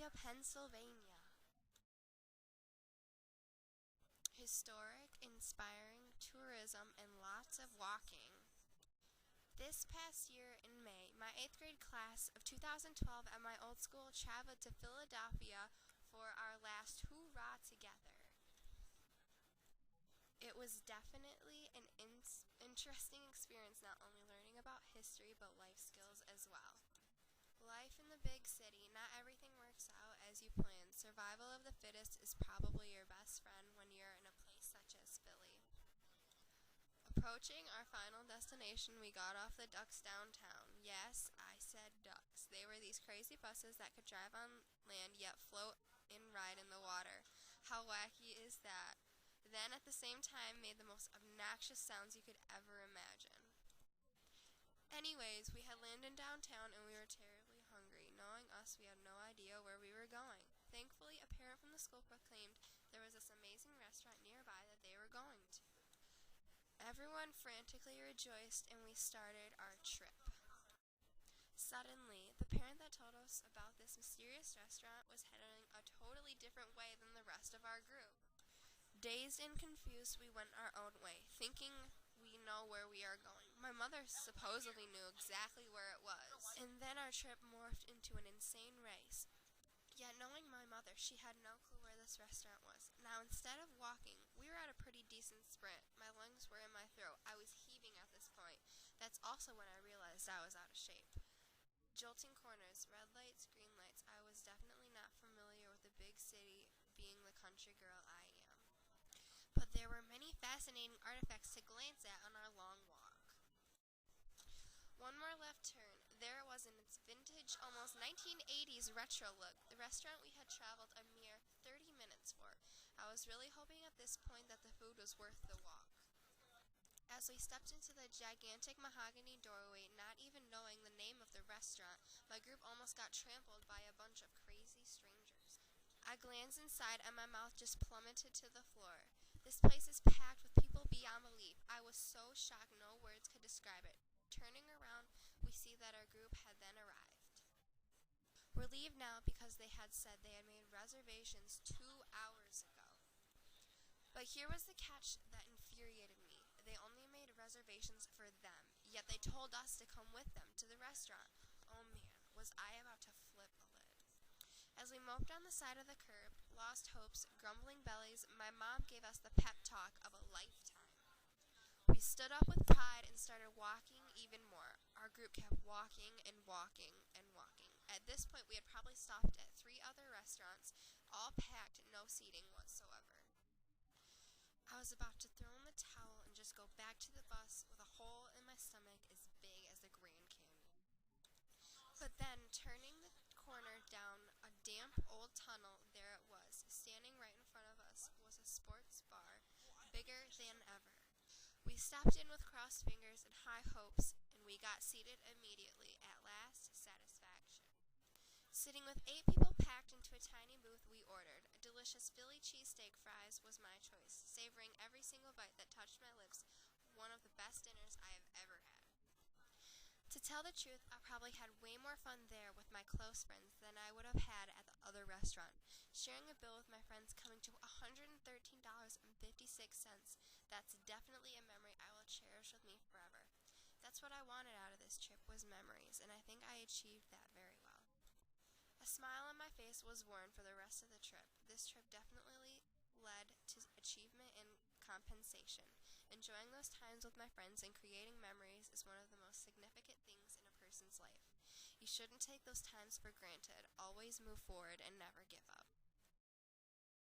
Philadelphia, Pennsylvania. Historic, inspiring tourism, and lots of walking. This past year in May, my 8th grade class of 2012 at my old school traveled to Philadelphia for our last hoorah together. It was definitely an interesting experience, not only learning about history but life skills as well. Life in the big city, not everything works out as you planned. Survival of the fittest is probably your best friend when you're in a place such as Philly. Approaching our final destination, we got off the ducks downtown. Yes, I said ducks. They were these crazy buses that could drive on land yet float and ride in the water. How wacky is that? Then at the same time made the most obnoxious sounds you could ever imagine. Anyways, we had landed downtown and we were terribly hungry. Knowing us, we had no idea where we were going. Thankfully, a parent from the school proclaimed there was this amazing restaurant nearby that they were going to. Everyone frantically rejoiced and we started our trip. Suddenly, the parent that told us about this mysterious restaurant was heading a totally different way than the rest of our group. Dazed and confused, we went our own way, thinking we know where we are going. My mother supposedly knew exactly where it was. And then our trip morphed into an insane race. Yet knowing my mother, she had no clue where this restaurant was. Now instead of walking, we were at a pretty decent sprint. My lungs were in my throat. I was heaving at this point. That's also when I realized I was out of shape. Jolting corners, red lights, green lights. I was definitely not familiar with the big city, being the country girl I am. But there were many fascinating artifacts to glance at on our long walk. One more left turn. There it was in its vintage, almost 1980s retro look. The restaurant we had traveled a mere 30 minutes for. I was really hoping at this point that the food was worth the walk. As we stepped into the gigantic mahogany doorway, not even knowing the name of the restaurant, my group almost got trampled by a bunch of crazy strangers. I glanced inside and my mouth just plummeted to the floor. This place is packed with people beyond belief. I was so shocked no words could describe it. Turning around, we see that our group had then arrived. Relieved now because they had said they had made reservations 2 hours ago. But here was the catch that infuriated me. They only made reservations for them, yet they told us to come with them to the restaurant. Oh man, was I about to flip a lid. As we moped on the side of the curb, lost hopes, grumbling bellies, my mom gave us the pep talk of a lifetime. We stood up with pride and started walking even more. Our group kept walking and walking and walking. At this point, we had probably stopped at 3 other restaurants, all packed and no seating whatsoever. I was about to throw in the towel and just go back to the bus with a hole in my stomach as big as the Grand Canyon. But then, turning the corner down a damp old tunnel, there it was. Standing right in front of us was a sports bar, bigger than ever. We stopped in with crossed fingers and high hopes, and we got seated immediately. At last, satisfaction. Sitting with 8 people packed into a tiny booth, we ordered. A delicious Philly cheesesteak fries was my choice, savoring every single bite that touched my lips. One of the best dinners I have ever had. To tell the truth, I probably had way more fun there with my close friends than I would have had at the other restaurant. Sharing a bill with my friends coming to $113.56. That's definitely a memory I will cherish with me forever. That's what I wanted out of this trip, was memories, and I think I achieved that very well. A smile on my face was worn for the rest of the trip. This trip definitely led to achievement and compensation. Enjoying those times with my friends and creating memories is one of the most significant things in a person's life. You shouldn't take those times for granted. Always move forward and never give up.